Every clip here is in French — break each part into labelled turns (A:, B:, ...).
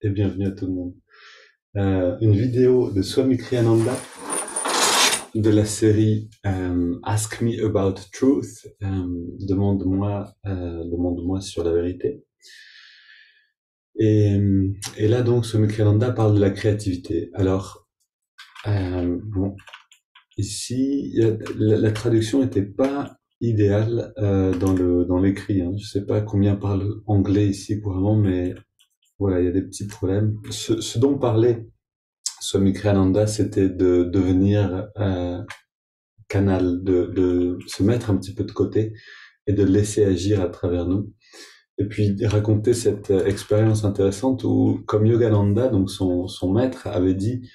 A: et bienvenue à tout le monde. Une vidéo de Swami Kriyananda de la série Ask Me About Truth, demande-moi sur la vérité. Et là donc Swami Kriyananda parle de la créativité. Alors bon, ici la traduction n'était pas idéale dans l'écrit. Hein. Je sais pas combien parle anglais ici couramment, mais voilà, il y a des petits problèmes. Ce dont parlait Swami Kriyananda, c'était de devenir canal, de se mettre un petit peu de côté et de laisser agir à travers nous. Et puis raconter cette expérience intéressante où, comme Yogananda, donc son maître, avait dit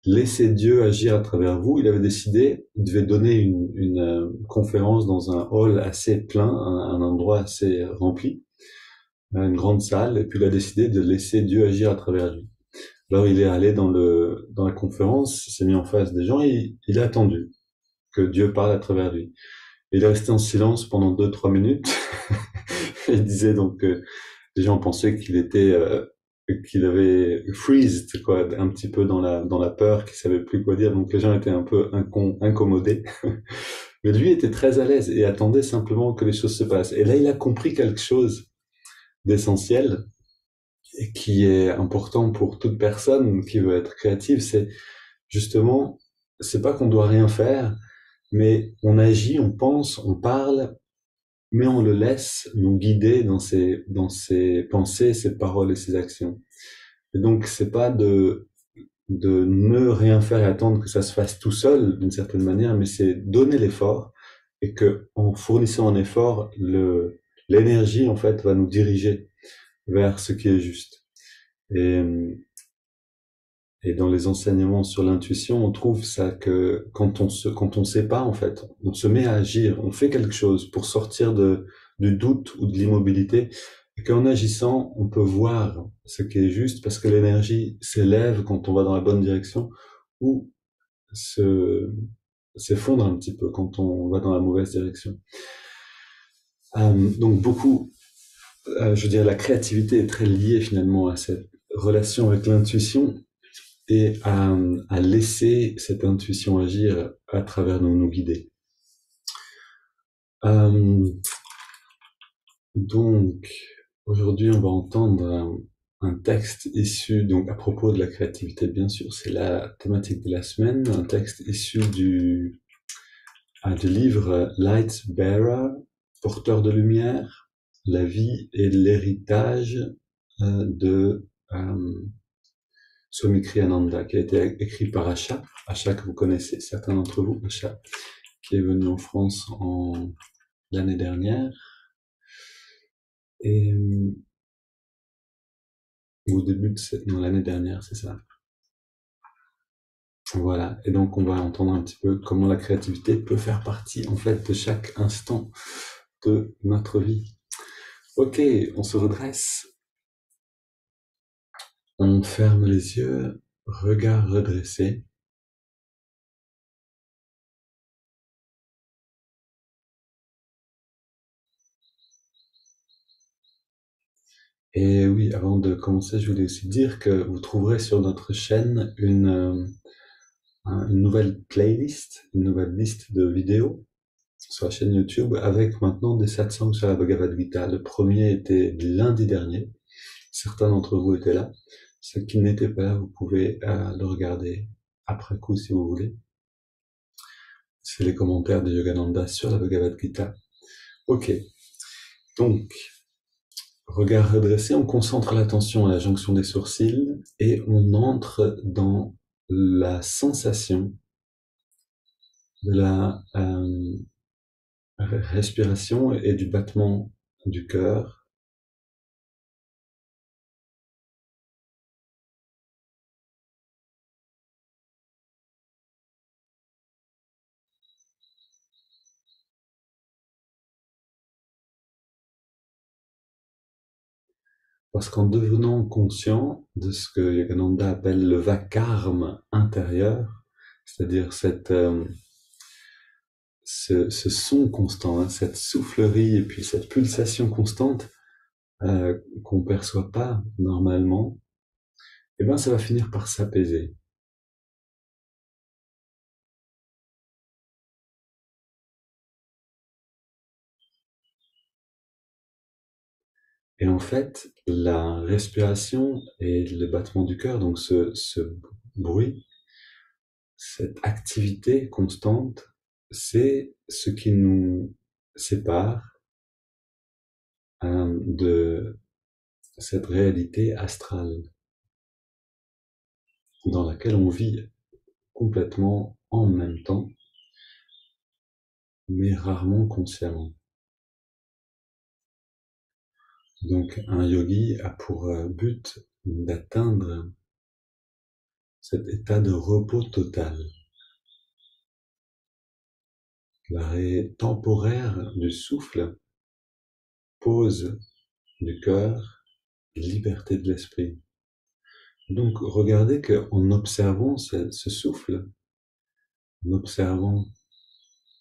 A: laissez Dieu agir à travers vous. Il avait décidé, il devait donner une conférence dans un hall assez plein, un endroit assez rempli, une grande salle, et puis il a décidé de laisser Dieu agir à travers lui. Alors il est allé dans la conférence, il s'est mis en face des gens et il a attendu que Dieu parle à travers lui. Il est resté en silence pendant 2-3 minutes. Il disait donc que les gens pensaient qu'il avait freezed, quoi, un petit peu dans la peur, qu'il savait plus quoi dire. Donc les gens étaient un peu incommodés. Mais lui était très à l'aise et attendait simplement que les choses se passent. Et là, il a compris quelque chose d'essentiel et qui est important pour toute personne qui veut être créative. C'est justement, c'est pas qu'on doit rien faire, mais on agit, on pense, on parle, mais on le laisse nous guider dans ses pensées, ses paroles et ses actions. Et donc, c'est pas de ne rien faire et attendre que ça se fasse tout seul, d'une certaine manière, mais c'est donner l'effort et que, en fournissant un effort, l'énergie, en fait, va nous diriger vers ce qui est juste. Et, et dans les enseignements sur l'intuition, on trouve ça que quand on sait pas, en fait, on se met à agir, on fait quelque chose pour sortir du doute ou de l'immobilité, et qu'en agissant, on peut voir ce qui est juste parce que l'énergie s'élève quand on va dans la bonne direction ou s'effondre un petit peu quand on va dans la mauvaise direction. Donc je veux dire, la créativité est très liée finalement à cette relation avec l'intuition et à laisser cette intuition agir à travers nous guider. Donc, aujourd'hui, on va entendre un texte issu, donc à propos de la créativité, bien sûr, c'est la thématique de la semaine, un texte issu du livre Light Bearer, Porteur de lumière, la vie et l'héritage de Swami Kriyananda, qui a été écrit par Asha que vous connaissez, certains d'entre vous, Asha, qui est venu en France l'année dernière, et au début de l'année dernière, c'est ça. Voilà, et donc on va entendre un petit peu comment la créativité peut faire partie, en fait, de chaque instant de notre vie. Ok, on se redresse, on ferme les yeux, regard redressé. Et oui, avant de commencer, je voulais aussi dire que vous trouverez sur notre chaîne une nouvelle playlist, une nouvelle liste de vidéos sur la chaîne YouTube avec maintenant des satsangs sur la Bhagavad Gita. Le premier était lundi dernier. Certains d'entre vous étaient là. Ceux qui n'étaient pas là, vous pouvez le regarder après coup si vous voulez. C'est les commentaires de Yogananda sur la Bhagavad Gita. Ok. Donc, regard redressé, on concentre l'attention à la jonction des sourcils et on entre dans la sensation de la respiration et du battement du cœur. Parce qu'en devenant conscient de ce que Yogananda appelle le vacarme intérieur, c'est-à-dire ce son constant, hein, cette soufflerie et puis cette pulsation constante qu'on ne perçoit pas normalement, eh ben, ça va finir par s'apaiser. Et en fait, la respiration et le battement du cœur, donc ce bruit, cette activité constante, c'est ce qui nous sépare de cette réalité astrale dans laquelle on vit complètement en même temps, mais rarement consciemment. Donc un yogi a pour but d'atteindre cet état de repos total, l'arrêt temporaire du souffle, pause du cœur, liberté de l'esprit. Donc regardez qu'en observant ce souffle, en observant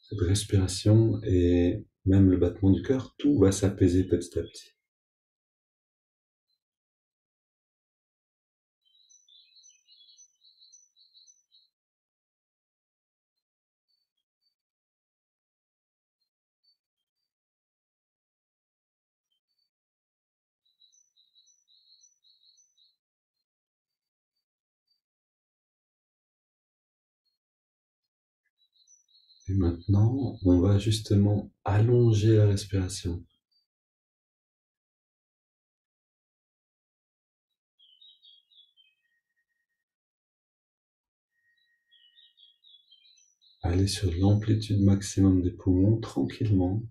A: cette respiration et même le battement du cœur, tout va s'apaiser petit à petit. Et maintenant, on va justement allonger la respiration. Aller sur l'amplitude maximum des poumons tranquillement.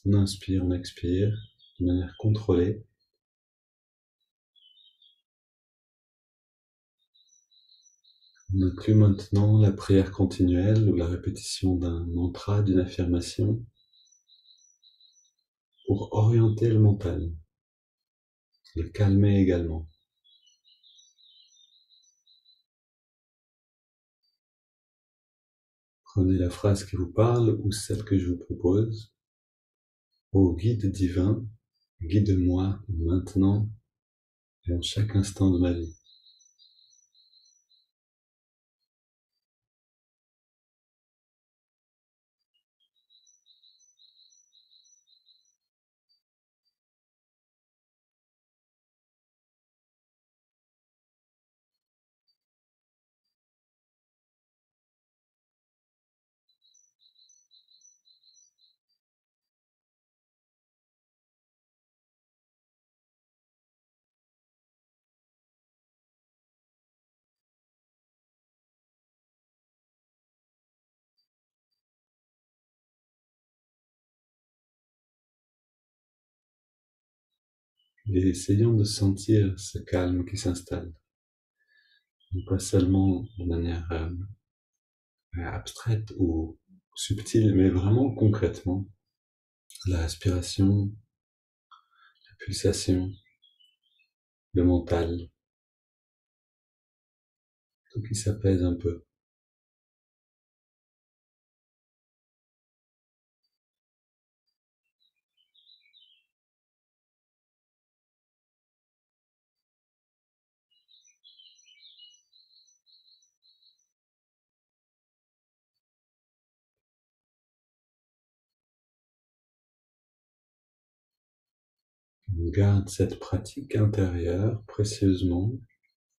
A: On inspire, on expire de manière contrôlée. On inclut maintenant la prière continuelle ou la répétition d'un mantra, d'une affirmation pour orienter le mental, le calmer également. Prenez la phrase qui vous parle ou celle que je vous propose. Ô guide divin, guide-moi maintenant et en chaque instant de ma vie. Et essayons de sentir ce calme qui s'installe. Pas seulement de manière abstraite ou subtile, mais vraiment concrètement. La respiration, la pulsation, le mental, tout qui s'apaise un peu. On garde cette pratique intérieure précieusement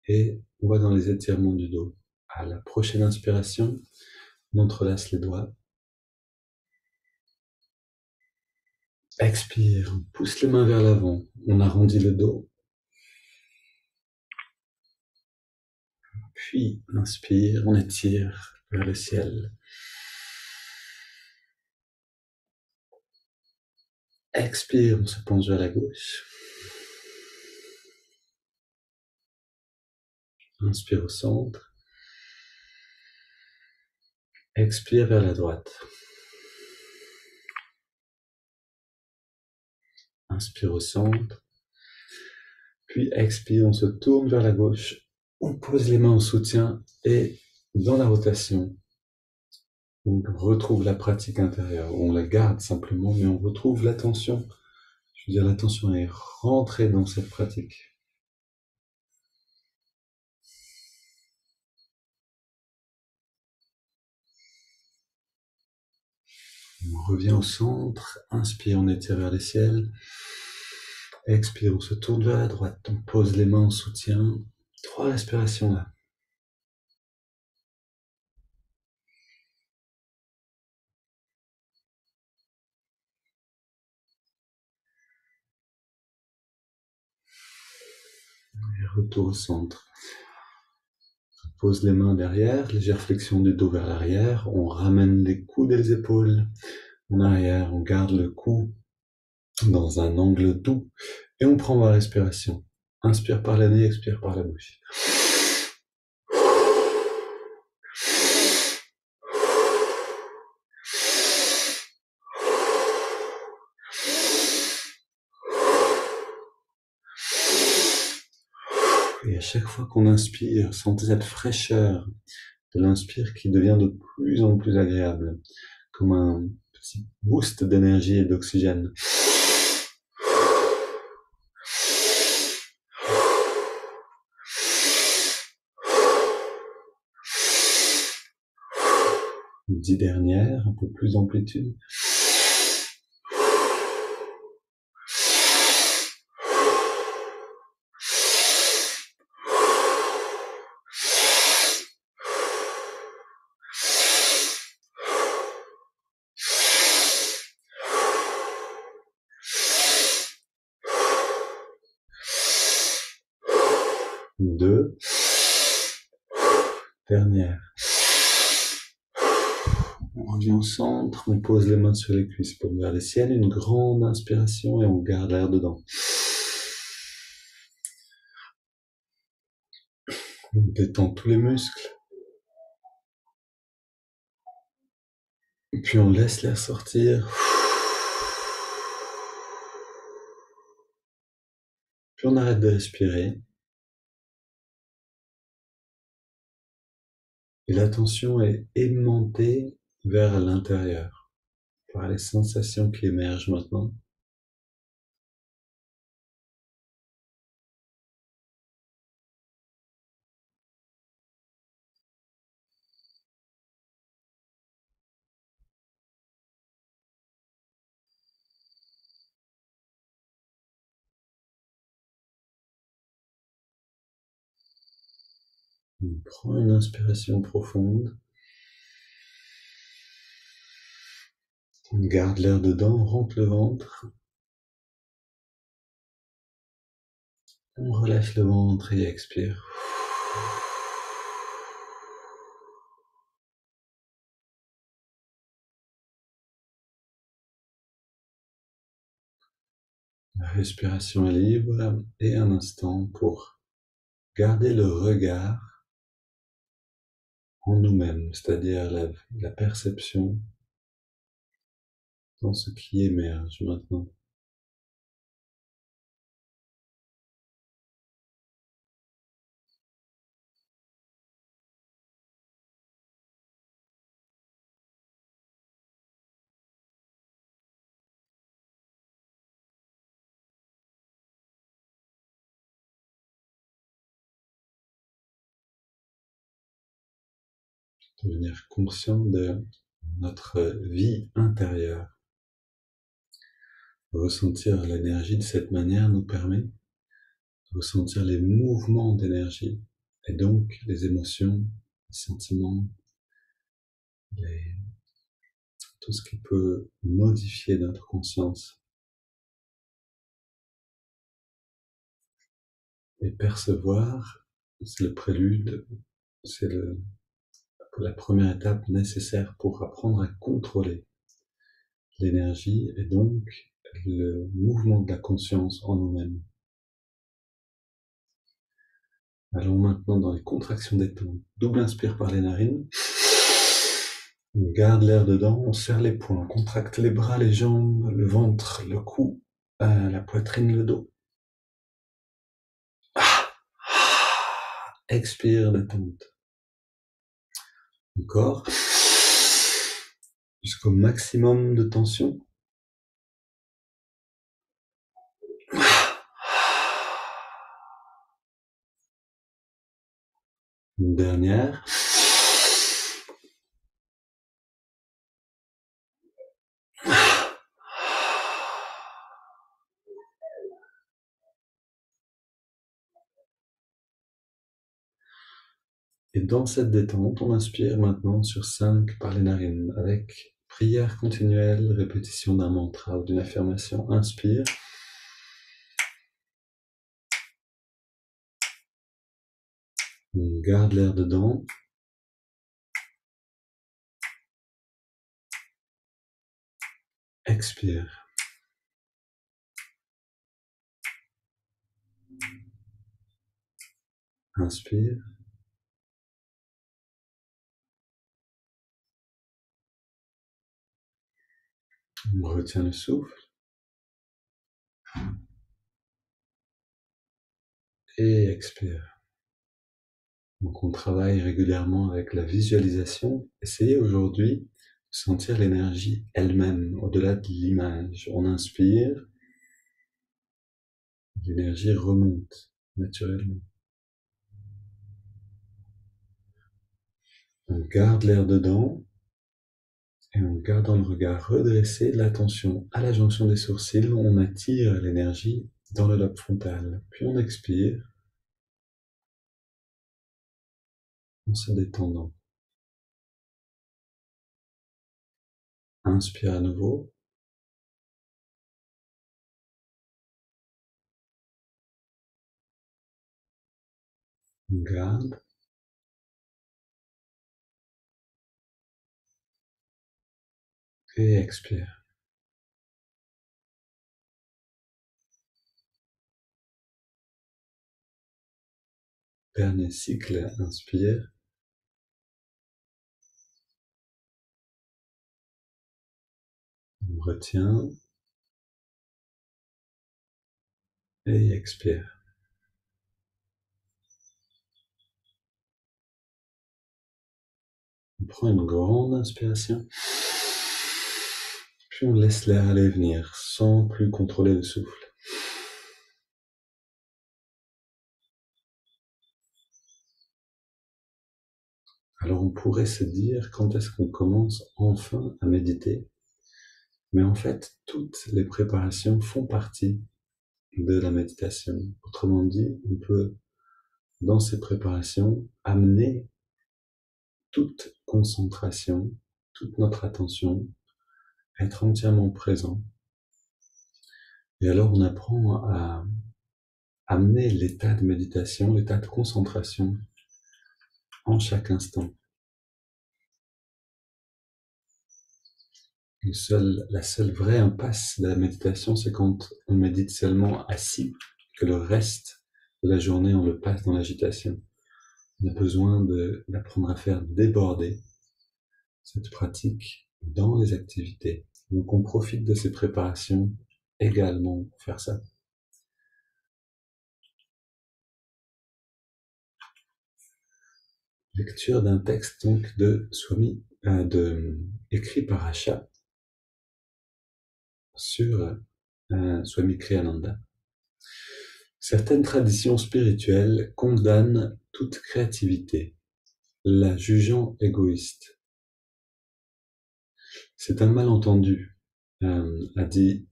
A: et on va dans les étirements du dos. À la prochaine inspiration, on entrelace les doigts. Expire, on pousse les mains vers l'avant, on arrondit le dos. Puis, inspire, on étire vers le ciel. Expire, on se penche vers la gauche. Inspire au centre. Expire vers la droite. Inspire au centre. Puis expire, on se tourne vers la gauche. On pose les mains en soutien et dans la rotation, on retrouve la pratique intérieure. On la garde simplement, mais on retrouve l'attention. Je veux dire, l'attention est rentrée dans cette pratique. On revient au centre. Inspire, on étire vers les ciels. Expire, on se tourne vers la droite. On pose les mains en soutien. 3 respirations là. Et retour au centre. On pose les mains derrière, légère flexion du dos vers l'arrière. On ramène les coudes et les épaules en arrière. On garde le cou dans un angle doux. Et on prend ma respiration. Inspire par le nez, expire par la bouche. Et à chaque fois qu'on inspire, sentez cette fraîcheur de l'inspire qui devient de plus en plus agréable, comme un petit boost d'énergie et d'oxygène. Une 10 dernières, un peu plus d'amplitude. Une 2 dernière. On revient au centre, on pose les mains sur les cuisses pour vers les ciels, une grande inspiration et on garde l'air dedans. On détend tous les muscles. Et puis on laisse l'air sortir. Puis on arrête de respirer. Et l'attention est aimantée vers l'intérieur, par les sensations qui émergent maintenant. On prend une inspiration profonde. On garde l'air dedans, on rentre le ventre. On relâche le ventre et expire. La respiration est libre et un instant pour garder le regard en nous-mêmes, c'est-à-dire la perception dans ce qui émerge maintenant. Devenir conscient de notre vie intérieure. Ressentir l'énergie de cette manière nous permet de ressentir les mouvements d'énergie et donc les émotions, les sentiments, tout ce qui peut modifier notre conscience. Et percevoir, c'est le prélude, c'est la première étape nécessaire pour apprendre à contrôler l'énergie et donc le mouvement de la conscience en nous-mêmes. Allons maintenant dans les contractions des temps. Double inspire par les narines. On garde l'air dedans, on serre les poings, on contracte les bras, les jambes, le ventre, le cou, la poitrine, le dos. Expire, détente. Encore. Jusqu'au maximum de tension. Une dernière. Et dans cette détente, on inspire maintenant sur 5 par les narines avec prière continuelle, répétition d'un mantra ou d'une affirmation. Inspire. On garde l'air dedans. Expire. Inspire. On retient le souffle. Et expire. Donc on travaille régulièrement avec la visualisation. Essayez aujourd'hui de sentir l'énergie elle-même, au-delà de l'image. On inspire, l'énergie remonte naturellement. On garde l'air dedans et en gardant le regard redressé, l'attention à la jonction des sourcils, on attire l'énergie dans le lobe frontal. Puis on expire en se détendant. Inspire à nouveau. On garde. Et expire. Dernier cycle, inspire. On retient. Et expire. On prend une grande inspiration. Puis on laisse l'air aller et venir sans plus contrôler le souffle. Alors on pourrait se dire quand est-ce qu'on commence enfin à méditer. Mais en fait, toutes les préparations font partie de la méditation. Autrement dit, on peut, dans ces préparations, amener toute concentration, toute notre attention, à être entièrement présent. Et alors on apprend à amener l'état de méditation, l'état de concentration en chaque instant. La seule vraie impasse de la méditation, c'est quand on médite seulement assis, que le reste de la journée, on le passe dans l'agitation. On a besoin d'apprendre à faire déborder cette pratique dans les activités. Donc on profite de ces préparations également pour faire ça. Lecture d'un texte donc écrit par Asha sur Swami Kriyananda. Certaines traditions spirituelles condamnent toute créativité, la jugeant égoïste. C'est un malentendu, a dit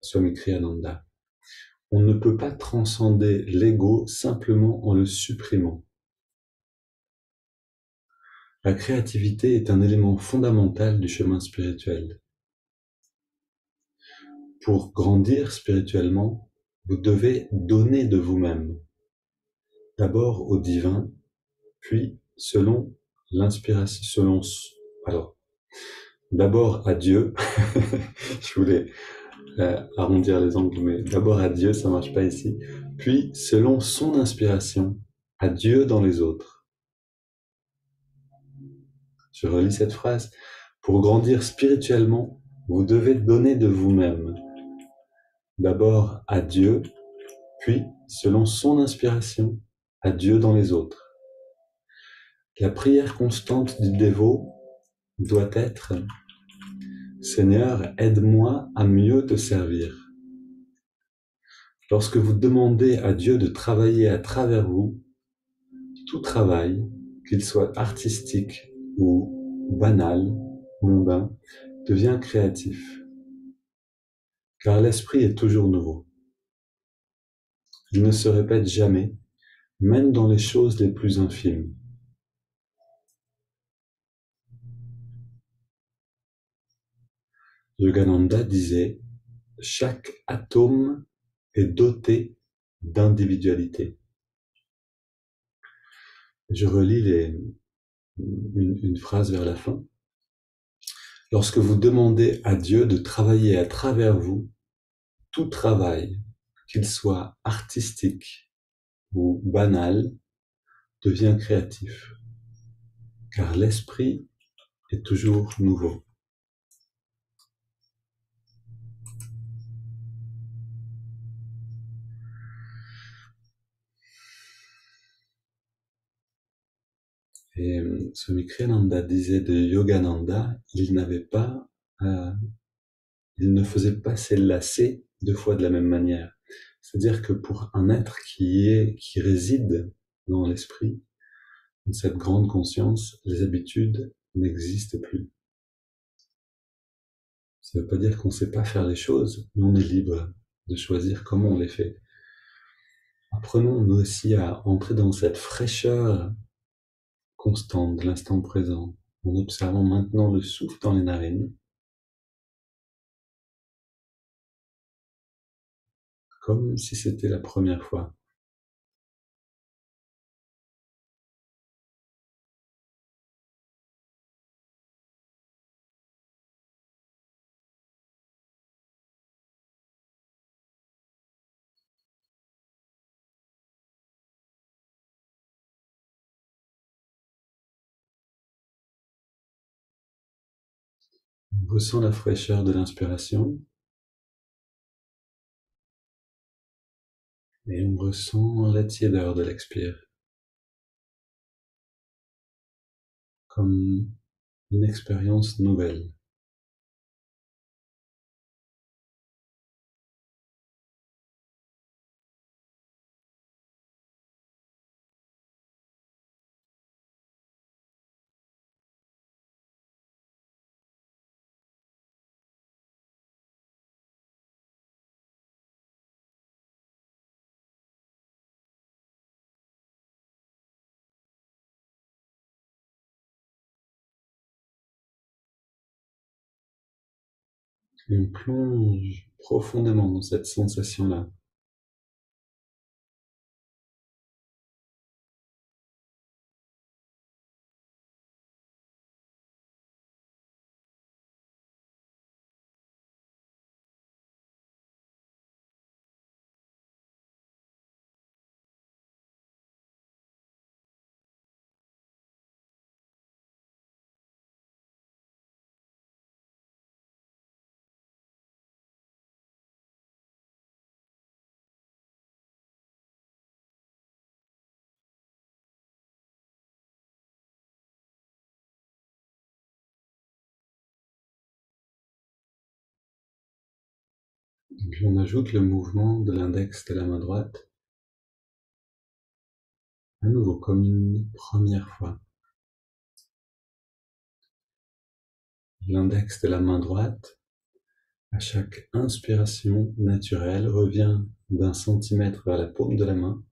A: Swami Kriyananda. On ne peut pas transcender l'ego simplement en le supprimant. La créativité est un élément fondamental du chemin spirituel. Pour grandir spirituellement, vous devez donner de vous-même. D'abord au divin, puis selon l'inspiration, d'abord à Dieu. Je voulais arrondir les angles, mais d'abord à Dieu, ça marche pas ici. Puis selon son inspiration, à Dieu dans les autres. Je relis cette phrase. Pour grandir spirituellement, vous devez donner de vous-même. D'abord à Dieu, puis, selon son inspiration, à Dieu dans les autres. La prière constante du dévot doit être « Seigneur, aide-moi à mieux te servir ». Lorsque vous demandez à Dieu de travailler à travers vous, tout travail, qu'il soit artistique ou banal, mondain, devient créatif. Car l'esprit est toujours nouveau. Il ne se répète jamais, même dans les choses les plus infimes. Yogananda disait: chaque atome est doté d'individualité. Je relis une phrase vers la fin. Lorsque vous demandez à Dieu de travailler à travers vous, tout travail, qu'il soit artistique ou banal, devient créatif, car l'esprit est toujours nouveau. Et Swami Kriyananda disait de Yogananda, euh, il ne faisait pas ses lacets deux fois de la même manière. C'est-à-dire que pour un être qui réside dans l'esprit, dans cette grande conscience, les habitudes n'existent plus. Ça ne veut pas dire qu'on ne sait pas faire les choses, mais on est libre de choisir comment on les fait. Apprenons nous aussi à entrer dans cette fraîcheur constante de l'instant présent, en observant maintenant le souffle dans les narines, comme si c'était la première fois. On ressent la fraîcheur de l'inspiration et on ressent la tiédeur de l'expire, comme une expérience nouvelle. Et on plonge profondément dans cette sensation-là. Et puis on ajoute le mouvement de l'index de la main droite, à nouveau comme une première fois. L'index de la main droite, à chaque inspiration naturelle, revient d'un centimètre vers la paume de la main,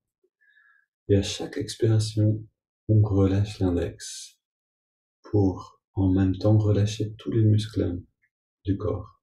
A: et à chaque expiration, on relâche l'index pour en même temps relâcher tous les muscles du corps.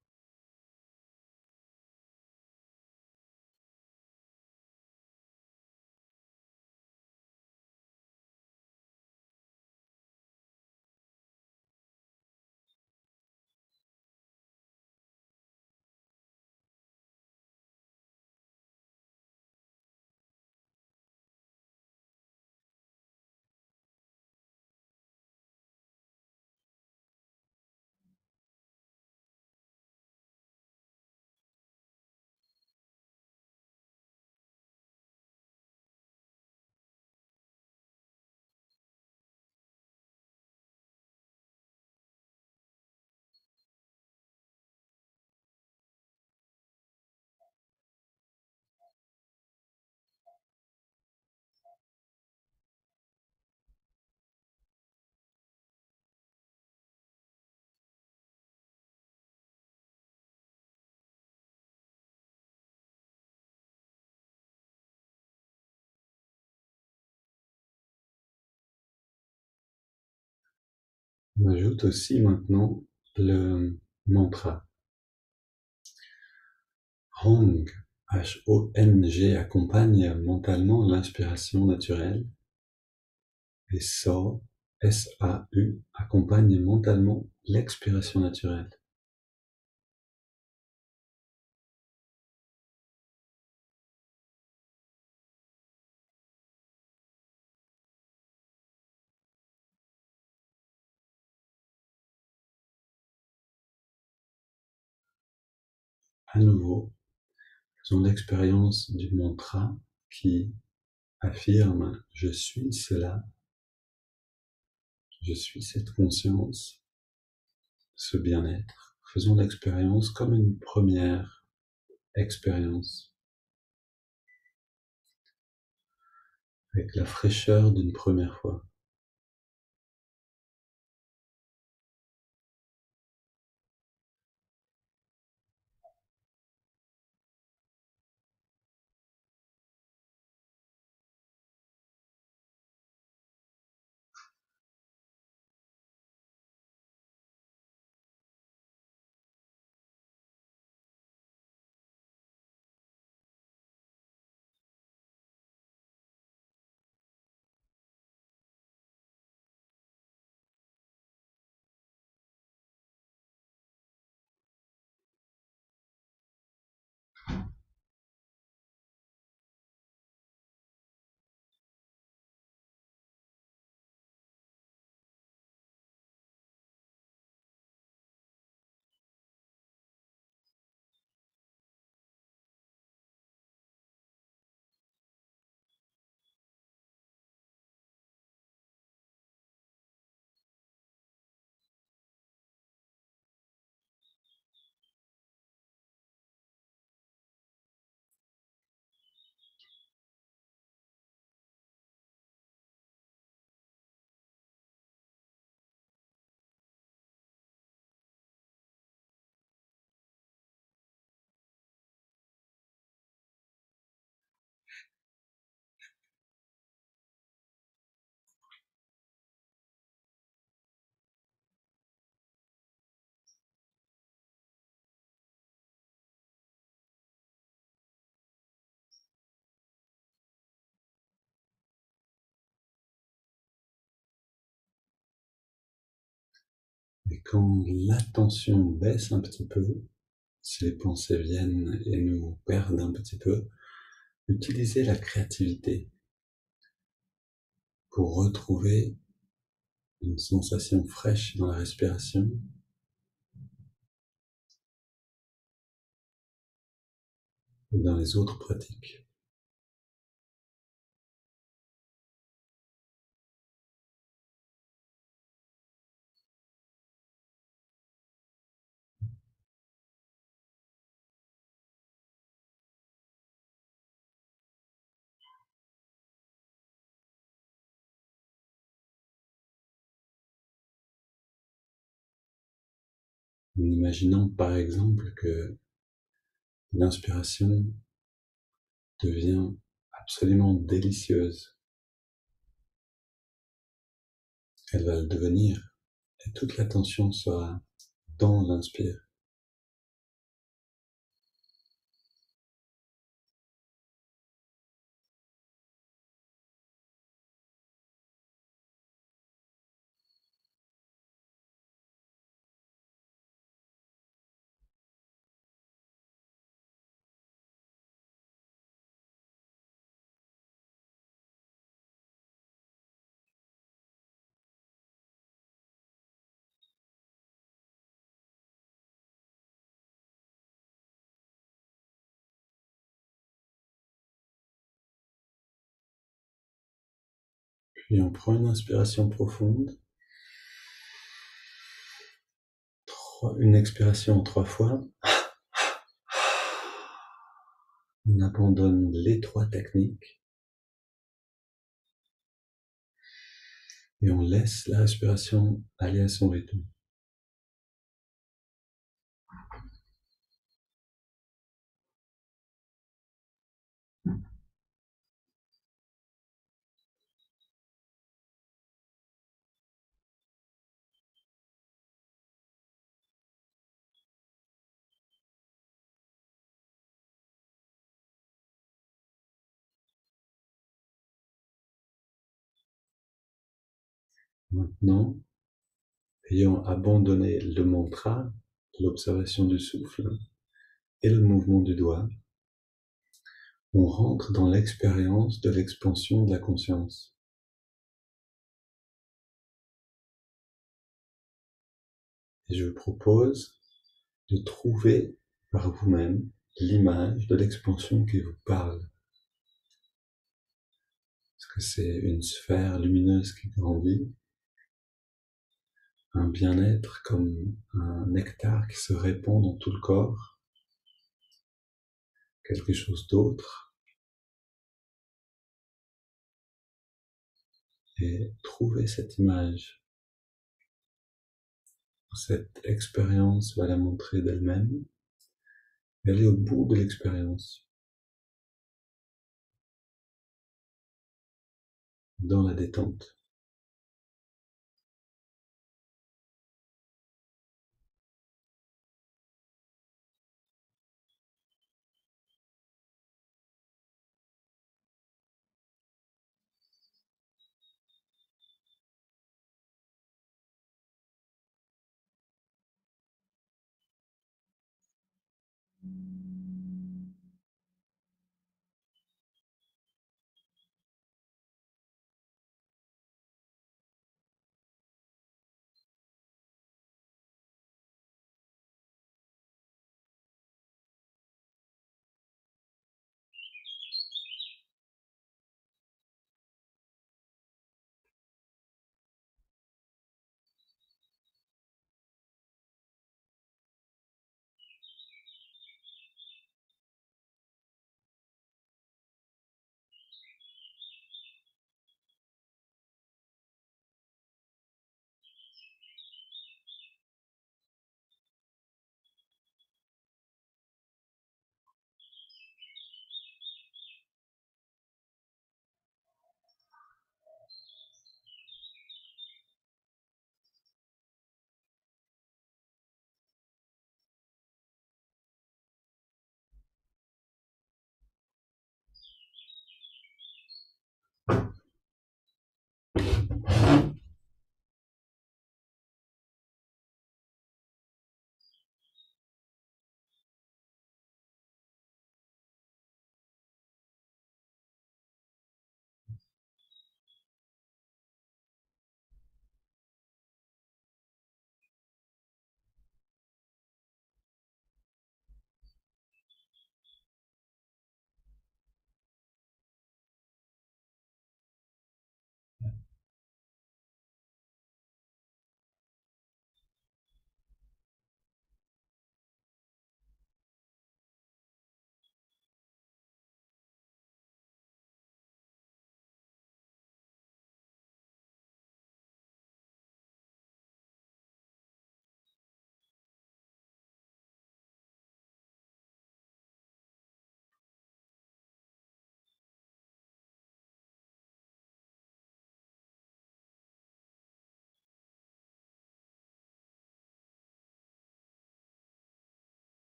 A: On ajoute aussi maintenant le mantra. Hong, H-O-N-G, accompagne mentalement l'inspiration naturelle. Et Sau, S-A-U, accompagne mentalement l'expiration naturelle. À nouveau, faisons l'expérience du mantra qui affirme je suis cela, je suis cette conscience, ce bien-être. Faisons l'expérience comme une première expérience, avec la fraîcheur d'une première fois. Et quand l'attention baisse un petit peu, si les pensées viennent et nous perdent un petit peu, utilisez la créativité pour retrouver une sensation fraîche dans la respiration et dans les autres pratiques. En imaginant par exemple que l'inspiration devient absolument délicieuse. Elle va le devenir et toute l'attention sera dans l'inspire. Puis on prend une inspiration profonde, une expiration 3 fois. On abandonne les 3 techniques et on laisse la respiration aller à son rythme. Maintenant, ayant abandonné le mantra, l'observation du souffle et le mouvement du doigt, on rentre dans l'expérience de l'expansion de la conscience. Et je vous propose de trouver par vous-même l'image de l'expansion qui vous parle. Est-ce que c'est une sphère lumineuse qui grandit, un bien-être comme un nectar qui se répand dans tout le corps, quelque chose d'autre? Et trouver cette image. Cette expérience va la montrer d'elle-même. Et aller au bout de l'expérience, dans la détente.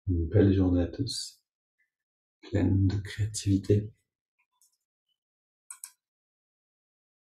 A: Une belle journée à tous, pleine de créativité.